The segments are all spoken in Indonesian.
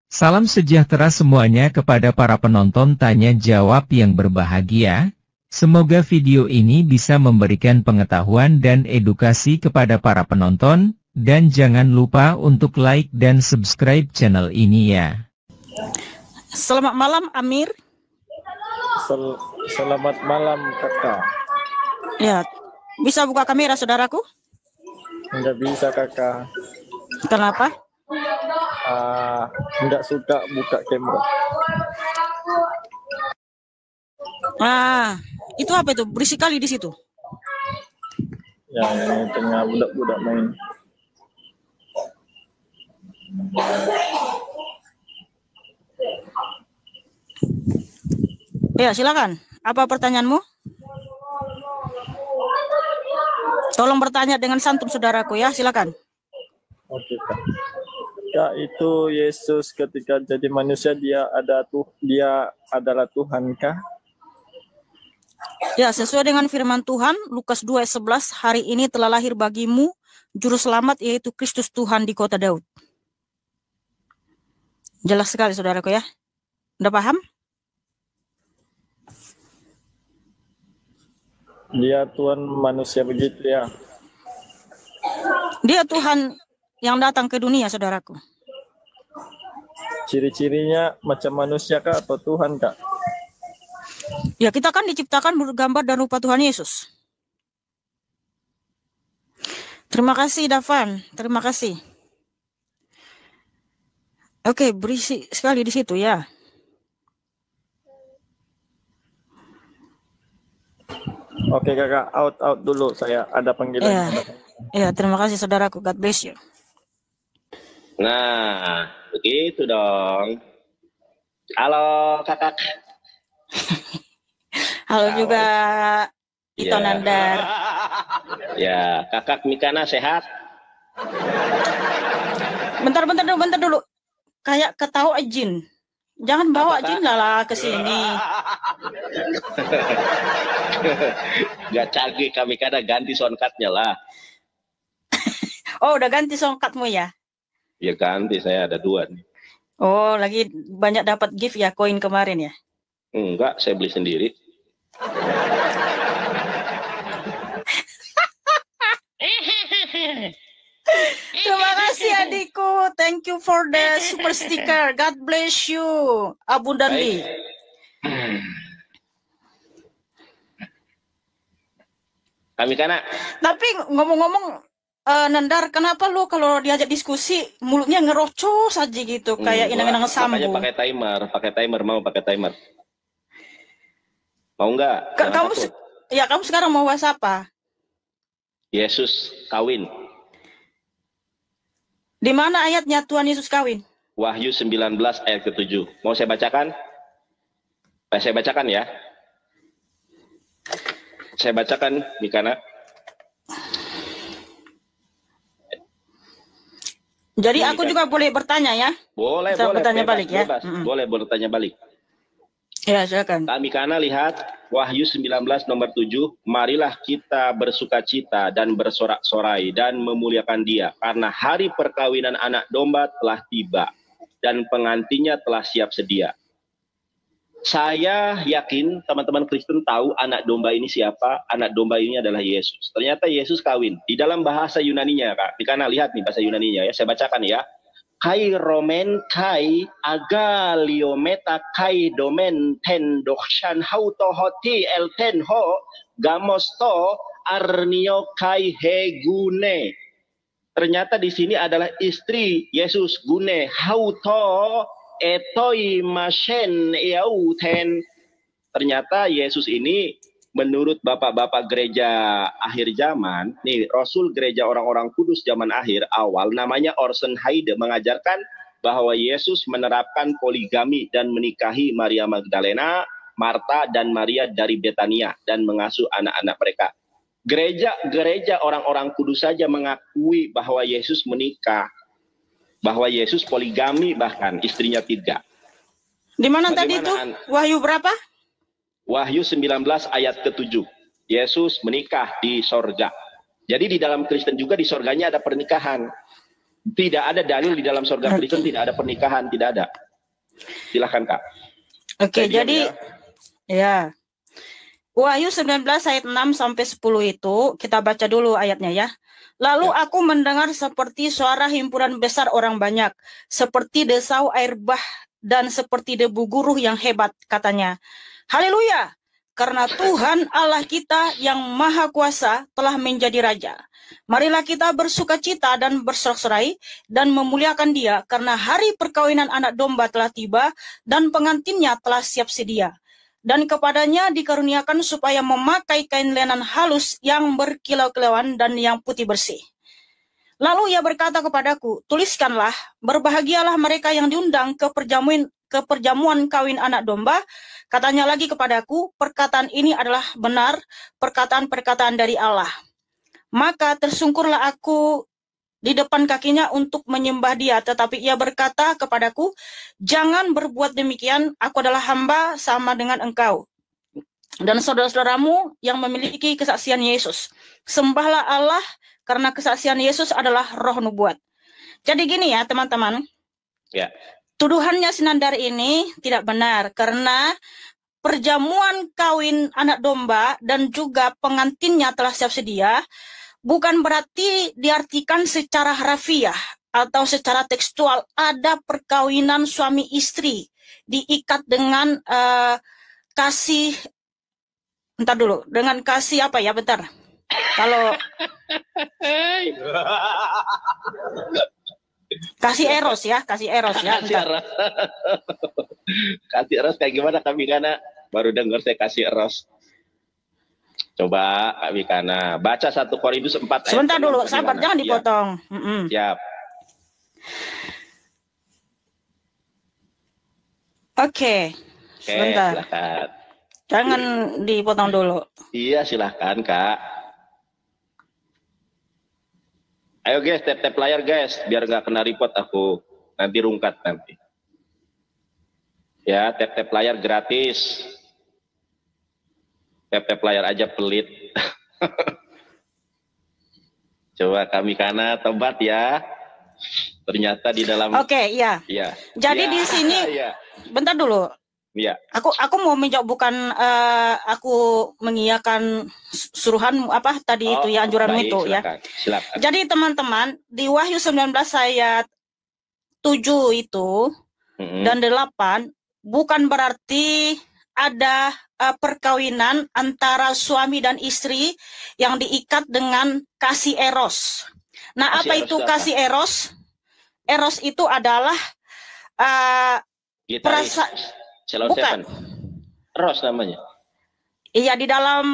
Salam sejahtera semuanya kepada para penonton tanya jawab yang berbahagia. Semoga video ini bisa memberikan pengetahuan dan edukasi kepada para penonton, dan jangan lupa untuk like dan subscribe channel ini ya. Selamat malam Amir. Selamat malam kakak. Ya, bisa buka kamera saudaraku? Enggak bisa kakak. Kenapa? Enggak suka buka kamera. Itu apa itu? Berisik kali di situ. Ya, ini tengah budak-budak main. Ya, silakan. Apa pertanyaanmu? Tolong bertanya dengan santun saudaraku ya, silakan. Oke kak. Kak, itu Yesus ketika jadi manusia dia adalah Tuhan kah? Ya, sesuai dengan firman Tuhan Lukas 2 ayat 11, hari ini telah lahir bagimu juru selamat yaitu Kristus Tuhan di kota Daud. Jelas sekali saudaraku ya. Udah paham? Dia Tuhan manusia begitu ya. Dia Tuhan yang datang ke dunia saudaraku. Ciri-cirinya macam manusia kah atau Tuhan kak? Ya, kita kan diciptakan bergambar dan rupa Tuhan Yesus. Terima kasih Davan, terima kasih. Oke, berisi sekali di situ ya. Oke kakak, out dulu, saya ada panggilan. Ya, terima kasih saudaraku, God bless you. Nah, begitu dong. Halo kakak. Halo juga Ito Ya. Nandar. Ya, kakak Mikana sehat? Bentar dulu. Kayak ketawa jin. Jangan bawa Apa, jin lah ke sini. Gak canggih kami kada ganti soundcardnya lah. Oh, udah ganti songkatmu ya? Ya ganti, saya ada 2 nih. Oh, lagi banyak dapat gift ya, koin kemarin ya? Enggak, saya beli sendiri. Terima kasih adikku. Thank you for the super sticker. God bless you. Abundantly. Kami kana. Tapi ngomong-ngomong, Nandar, kenapa lu kalau diajak diskusi mulutnya ngerocos aja gitu, kayak inang-inang sambung? Makanya pakai timer, mau pakai timer. Mau enggak? Kamu sekarang mau bahas apa? Yesus kawin. Di mana ayatnya Tuhan Yesus kawin? Wahyu 19 ayat ke-7. Mau saya bacakan? Saya bacakan ya. Saya bacakan, Mikana. Jadi aku juga boleh bertanya ya? Boleh, bertanya bebas, balik ya? Bebas. Boleh bertanya balik. Ya, silakan. Kami kana lihat Wahyu 19 nomor 7, marilah kita bersukacita dan bersorak-sorai dan memuliakan Dia, karena hari perkawinan anak domba telah tiba dan pengantinnya telah siap sedia. Saya yakin teman-teman Kristen tahu anak domba ini siapa. Anak domba ini adalah Yesus. Ternyata Yesus kawin. Di dalam bahasa Yunaninya, Kak. Dikana lihat nih bahasa Yunaninya ya. Saya bacakan ya. Kai romen kai agaliometa kai domen ten dokshan hauto hoti el ten ho gamosto arnio kai hegune. Ternyata di sini adalah istri Yesus gune hauto etoi mashen eauten. Ternyata Yesus ini menurut bapak-bapak gereja akhir zaman, nih Rasul gereja orang-orang kudus zaman akhir awal namanya Orson Hyde mengajarkan bahwa Yesus menerapkan poligami dan menikahi Maria Magdalena, Marta dan Maria dari Betania dan mengasuh anak-anak mereka. Gereja orang-orang kudus saja mengakui bahwa Yesus menikah, bahwa Yesus poligami, bahkan istrinya 3. Di mana tadi itu? Wahyu berapa? Wahyu 19 ayat ke-7. Yesus menikah di sorga. Jadi di dalam Kristen juga di sorganya ada pernikahan. Tidak ada dalil di dalam surga Kristen, tidak ada pernikahan, tidak ada. Silahkan Kak. Oke, jadi ya. Wahyu 19 ayat 6 sampai 10 itu kita baca dulu ayatnya ya. Lalu aku mendengar seperti suara himpunan besar orang banyak, seperti desau air bah dan seperti debu guruh yang hebat, katanya. Haleluya, karena Tuhan Allah kita yang maha kuasa telah menjadi raja. Marilah kita bersukacita dan bersorak-sorai dan memuliakan Dia, karena hari perkawinan anak domba telah tiba dan pengantinnya telah siap sedia. Dan kepadanya dikaruniakan supaya memakai kain lenan halus yang berkilau-kilauan dan yang putih bersih. Lalu ia berkata kepadaku, tuliskanlah, berbahagialah mereka yang diundang ke perjamuan kawin anak domba. Katanya lagi kepadaku, perkataan ini adalah benar, perkataan-perkataan dari Allah. Maka tersungkurlah aku di depan kakinya untuk menyembah Dia, tetapi ia berkata kepadaku, jangan berbuat demikian, aku adalah hamba sama dengan engkau dan saudara-saudaramu yang memiliki kesaksian Yesus. Sembahlah Allah, karena kesaksian Yesus adalah roh nubuat. Jadi gini ya teman-teman, Ya. tuduhannya Sinandar ini tidak benar, karena perjamuan kawin anak domba dan juga pengantinnya telah siap sedia, bukan berarti diartikan secara harafiah atau secara tekstual ada perkawinan suami istri diikat dengan kasih, entar dulu, dengan kasih apa ya, bentar. Kalau kasih eros ya, kasih eros ya. Kasih eros. Kasih eros kayak gimana Kak Mikana? Baru dengar saya kasih eros. Coba Kak Mikana baca 1 Korintus 4 ayat. Sebentar dulu, sabar, jangan dipotong. Ya. Siap. Oke, sebentar. Silakan. Jangan dipotong dulu. Iya, silahkan Kak. Ayo guys, tap-tap layar guys, biar nggak kena report aku. Nanti rungkat nanti. Ya, tap-tap layar gratis. Tap-tap layar aja pelit. Coba kami kana tobat ya. Ternyata di dalam. Oke, iya. Iya. Jadi ya, di sini, ya. bentar dulu. Iya. Aku mau menjawab, bukan aku mengiyakan suruhan apa tadi itu ya, anjuran baik, itu silakan, ya. Silakan. Jadi teman-teman, di Wahyu 19 ayat 7 itu dan 8 bukan berarti ada perkawinan antara suami dan istri yang diikat dengan kasih eros. Nah, Kasih apa eros itu apa? kasih eros? Eros itu adalah perasaan, bukan. Eros namanya. Iya, di dalam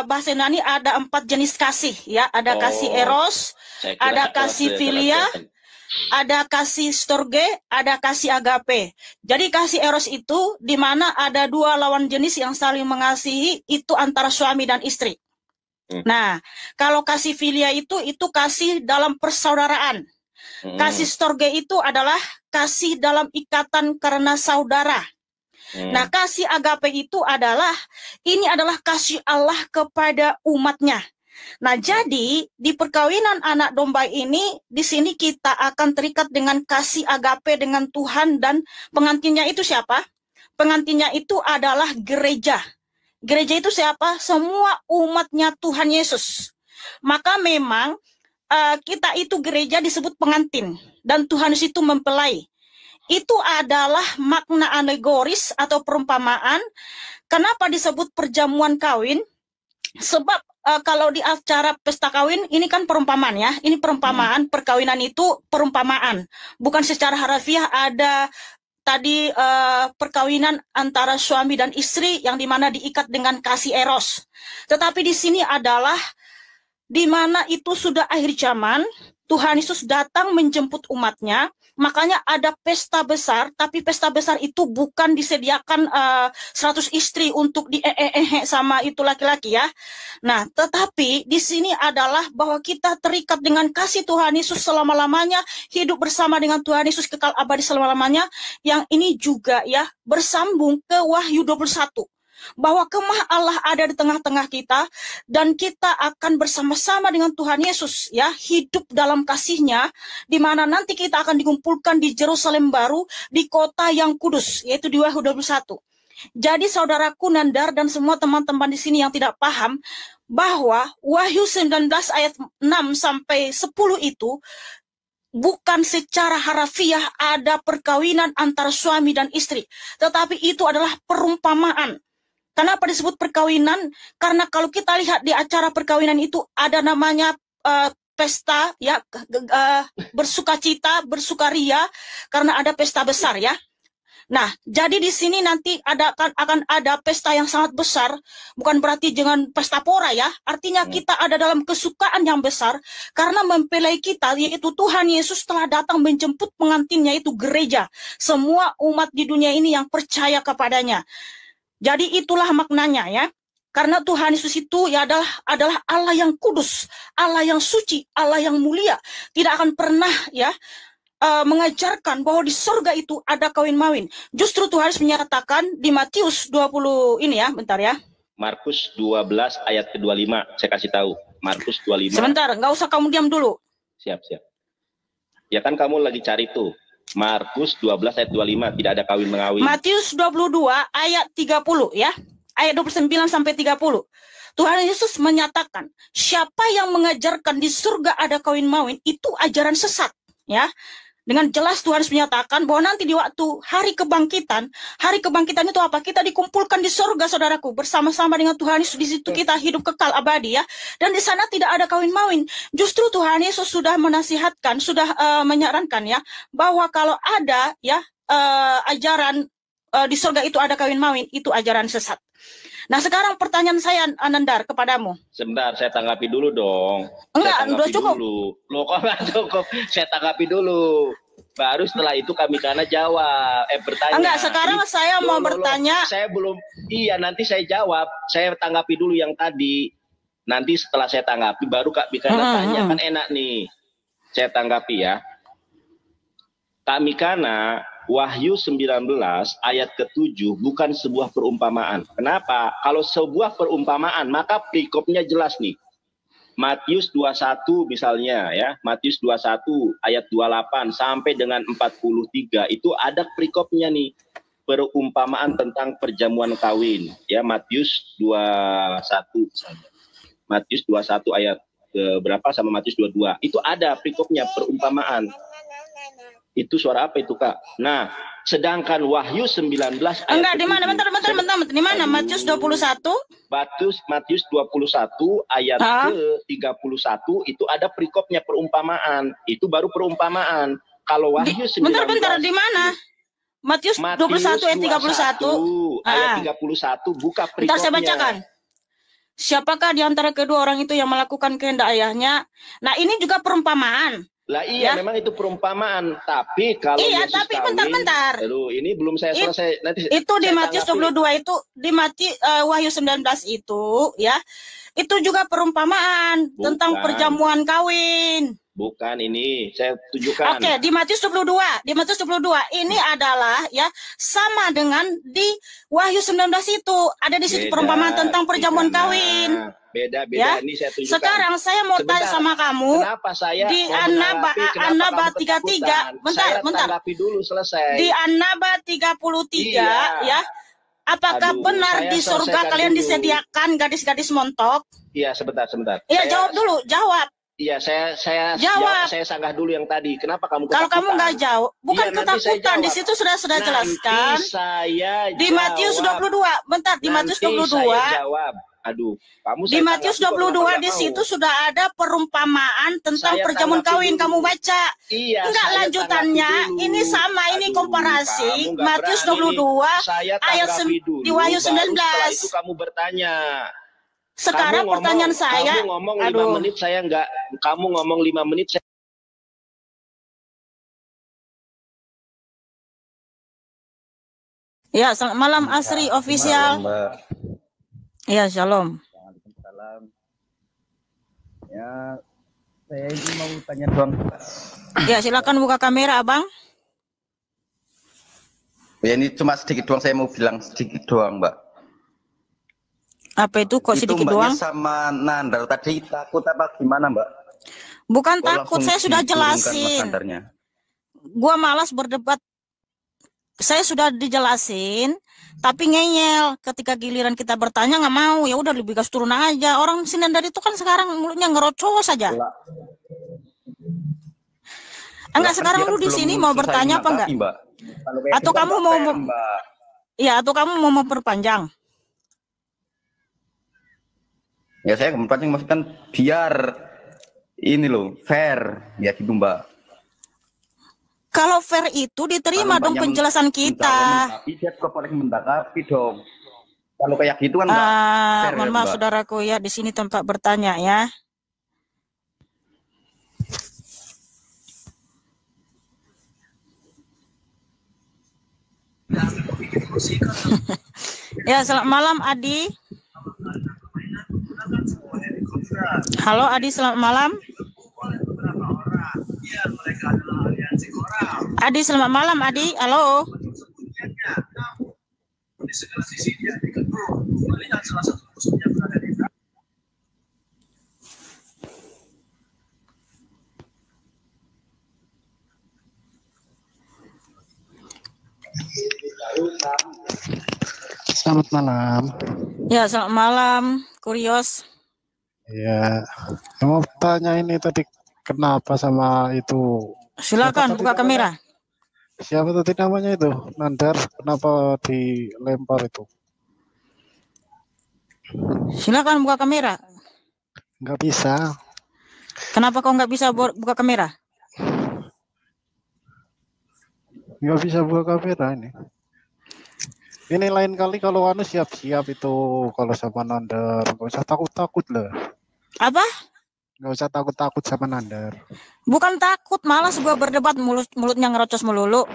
bahasa Yunani ada 4 jenis kasih ya. Ada kasih eros, ada kasih filia, ada kasih storge, ada kasih agape. Jadi kasih eros itu di mana ada 2 lawan jenis yang saling mengasihi, itu antara suami dan istri. Nah, kalau kasih filia itu kasih dalam persaudaraan. Kasih storge itu adalah kasih dalam ikatan karena saudara. Nah, kasih agape itu adalah kasih Allah kepada umatnya. Nah, jadi di perkawinan anak domba ini, di sini kita akan terikat dengan kasih agape dengan Tuhan, dan pengantinnya itu siapa? Pengantinnya itu adalah gereja. Gereja itu siapa? Semua umatnya Tuhan Yesus. Maka memang kita itu gereja disebut pengantin, dan Tuhan itu mempelai. Itu adalah makna alegoris atau perumpamaan. Kenapa disebut perjamuan kawin? Sebab kalau di acara pesta kawin ini kan perumpamaan ya. Ini perumpamaan, perkawinan itu perumpamaan. Bukan secara harafiah ada tadi perkawinan antara suami dan istri yang dimana diikat dengan kasih eros. Tetapi di sini adalah dimana itu sudah akhir zaman, Tuhan Yesus datang menjemput umatnya. Makanya ada pesta besar, tapi pesta besar itu bukan disediakan 100 istri untuk sama itu laki-laki ya. Nah, tetapi di sini adalah bahwa kita terikat dengan kasih Tuhan Yesus selama-lamanya, hidup bersama dengan Tuhan Yesus kekal abadi selama-lamanya. Yang ini juga ya bersambung ke Wahyu 21. bahwa kemah Allah ada di tengah-tengah kita, dan kita akan bersama-sama dengan Tuhan Yesus, ya, hidup dalam kasih-Nya, di mana nanti kita akan dikumpulkan di Yerusalem baru, di kota yang kudus, yaitu di Wahyu 21. Jadi saudaraku Nandar dan semua teman-teman di sini yang tidak paham, bahwa Wahyu 19 ayat 6 sampai 10 itu bukan secara harafiah ada perkawinan antara suami dan istri, tetapi itu adalah perumpamaan. Kenapa disebut perkawinan? Karena kalau kita lihat di acara perkawinan itu ada namanya pesta, ya, bersukacita, bersukaria, karena ada pesta besar, ya. Nah, jadi di sini nanti akan ada pesta yang sangat besar, bukan berarti dengan pesta pora, ya. Artinya kita ada dalam kesukaan yang besar karena mempelai kita, yaitu Tuhan Yesus, telah datang menjemput pengantinnya, yaitu gereja, semua umat di dunia ini yang percaya kepadanya. Jadi itulah maknanya, ya. Karena Tuhan Yesus itu ya adalah Allah yang kudus, Allah yang suci, Allah yang mulia, tidak akan pernah, ya, mengajarkan bahwa di surga itu ada kawin-mawin. Justru Tuhan menyatakan di Matius 20 ini, ya, bentar, ya. Markus 12 ayat ke-25, saya kasih tahu. Markus 25. Sebentar, nggak usah kamu diam dulu. Siap. Ya kan kamu lagi cari tuh. Markus 12 ayat 25, tidak ada kawin-mengawin. Matius 22 ayat 30, ya. Ayat 29 sampai 30. Tuhan Yesus menyatakan, siapa yang mengajarkan di surga ada kawin-mawin, itu ajaran sesat, ya. Dengan jelas Tuhan menyatakan bahwa nanti di waktu hari kebangkitan itu apa? Kita dikumpulkan di surga, saudaraku, bersama-sama dengan Tuhan Yesus. Di situ kita hidup kekal abadi, ya. Dan di sana tidak ada kawin-mawin. Justru Tuhan Yesus sudah menasihatkan, sudah menyarankan, ya, bahwa kalau ada, ya, ajaran di surga itu ada kawin-mawin, itu ajaran sesat. Nah, sekarang pertanyaan saya, Anandar, kepadamu. Sebentar, saya tanggapi dulu dong. Enggak, udah cukup. Loh, kok nggak cukup? Saya tanggapi dulu. Baru setelah itu kami karena jawab, bertanya. Enggak, sekarang saya mau bertanya. Saya belum, iya, nanti saya jawab. Saya tanggapi dulu yang tadi. Nanti setelah saya tanggapi, baru Kak Mikana tanya. Kan enak nih. Saya tanggapi, ya. Kak Mikana, Wahyu 19 ayat ke-7 bukan sebuah perumpamaan. Kenapa? Kalau sebuah perumpamaan, maka perikopnya jelas nih. Matius 21 misalnya, ya. Matius 21 ayat 28 sampai dengan 43 itu ada perikopnya nih. Perumpamaan tentang perjamuan kawin, ya. Matius 21 misalnya. Matius 21 ayat berapa sama Matius 22. Itu ada perikopnya, perumpamaan. Itu suara apa itu, Kak? Nah, sedangkan Wahyu 19 ayat enggak, di mana? Bentar. Di mana? Matius 21? Matius 21 ayat ke-31 itu ada perikopnya, perumpamaan. Itu baru perumpamaan. Kalau Wahyu 19 Bentar, di mana? Matius 21 ayat 31. Ayat 31 buka perikopnya. Bentar, saya bacakan. Siapakah di antara kedua orang itu yang melakukan kehendak ayahnya? Nah, ini juga perumpamaan. Lah iya, ya, memang itu perumpamaan. Tapi kalau iya, Yesus tapi kawin, bentar. Aduh, ini belum saya selesai. Nanti itu di Matius 22 itu, di Wahyu 19 itu, ya. Itu juga perumpamaan tentang perjamuan kawin. Bukan, ini saya tunjukkan. Oke, di Matius 22. Di Matius 22 ini adalah, ya, sama dengan di Wahyu 19 itu. Ada di situ perumpamaan tentang perjamuan kawin. Beda, ya. Ini saya tunjukkan. Sekarang saya mau tanya sama kamu. Kenapa saya di An-Naba 33. Bentar. Tanggapi dulu, selesai. Di An-Naba 33, ya. Apakah benar di surga kalian disediakan gadis-gadis montok? Iya, sebentar. Iya, jawab dulu, jawab. Iya, saya sanggah dulu yang tadi. Kenapa kamu ketakutan? Kalau kamu nggak jawab, bukan ketakutan. Di situ sudah jelaskan. Di Matius 22. Bentar, di Matius 22. Saya jawab. Aduh, kamu di Matius 22 di situ sudah ada perumpamaan tentang perjamuan kawin. Kamu baca. Iya, enggak lanjutannya. Ini sama, ini komparasi. Matius 22 ayat di Wahyu 19. Setelah itu kamu bertanya. Sekarang pertanyaan saya. Kamu ngomong 5 menit, saya enggak. Kamu ngomong 5 menit, saya... Ya, selamat malam Asri official. Ya, shalom. Waalaikumsalam. Ya, saya ini mau tanya doang. Ya, silakan buka kamera, Abang. Ya, ini cuma sedikit doang, saya mau bilang sedikit doang, Mbak. Apa itu kok sedikit doang? Sama Nandar tadi takut apa gimana Mbak? Bukan takut, saya sudah jelasin. Gua malas berdebat. Saya sudah dijelasin, tapi ngeyel. Ketika giliran kita bertanya nggak mau, ya udah lebih gas turun aja. Orang Sinandar itu kan sekarang mulutnya ngerocos saja. Enggak, sekarang lu di sini mau bertanya apa enggak? Atau kamu mau ya, atau kamu mau memperpanjang? Ya saya memperpanjang maksudnya biar ini loh fair ya gitu Mbak. Kalau fair itu diterima dong penjelasan kita. Tapi dia juga boleh mendakapi dong. Kalau kayak gitu kan fair. Mohon maaf saudaraku ya, di sini tempat bertanya ya. Ya, selamat malam Adi. Halo Adi, selamat malam. Adi, selamat malam Adi. Halo. Selamat malam. Ya, selamat malam, Kurios. Ya, mau tanya ini tadi kenapa sama itu? Silakan buka kamera. Siapa tadi namanya itu? Nandar, kenapa dilempar itu? Silakan buka kamera. Nggak bisa. Kenapa kau nggak bisa buka kamera? Nggak bisa buka kamera ini. Ini lain kali kalau anu siap-siap itu kalau sama Nandar, nggak usah takut-takut lah. Apa? Nggak usah takut-takut sama Nandar. Bukan takut, malas gua berdebat, mulutnya ngerocos melulu.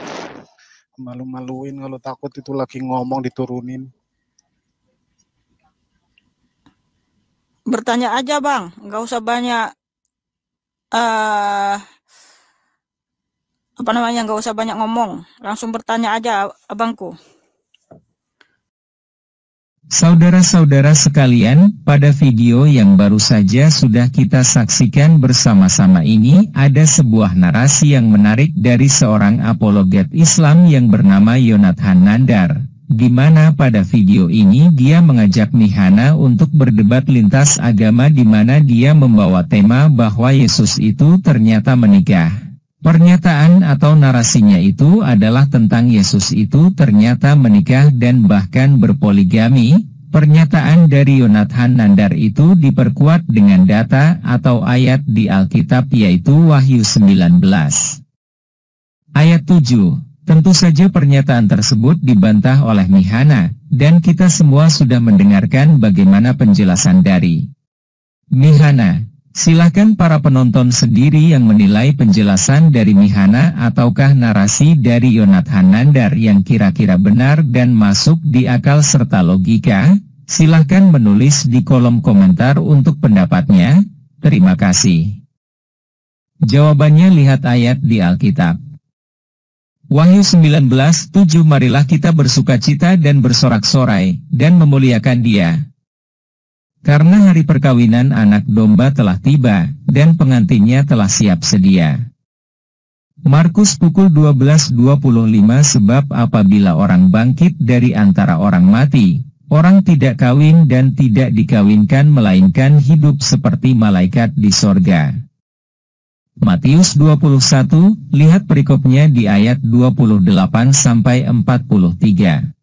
Malu-maluin kalau takut itu lagi ngomong diturunin. Bertanya aja bang, nggak usah banyak apa namanya, nggak usah banyak ngomong, langsung bertanya aja abangku. Saudara-saudara sekalian, pada video yang baru saja sudah kita saksikan bersama-sama ini, ada sebuah narasi yang menarik dari seorang apologet Islam yang bernama Yonathan Nandar, di mana pada video ini dia mengajak Mihana untuk berdebat lintas agama, di mana dia membawa tema bahwa Yesus itu ternyata menikah. Pernyataan atau narasinya itu adalah tentang Yesus itu ternyata menikah dan bahkan berpoligami. Pernyataan dari Yonathan Nandar itu diperkuat dengan data atau ayat di Alkitab, yaitu Wahyu 19. Ayat 7. Tentu saja pernyataan tersebut dibantah oleh Mihana, dan kita semua sudah mendengarkan bagaimana penjelasan dari Mihana. Silakan para penonton sendiri yang menilai penjelasan dari Mihana ataukah narasi dari Yonathan Nandar yang kira-kira benar dan masuk di akal serta logika. Silakan menulis di kolom komentar untuk pendapatnya. Terima kasih. Jawabannya lihat ayat di Alkitab. Wahyu 19:7. Marilah kita bersukacita dan bersorak-sorai, dan memuliakan Dia. Karena hari perkawinan anak domba telah tiba, dan pengantinnya telah siap sedia. Markus pukul 12:25. Sebab apabila orang bangkit dari antara orang mati, orang tidak kawin dan tidak dikawinkan melainkan hidup seperti malaikat di sorga. Matius 21, lihat perikopnya di ayat 28-43.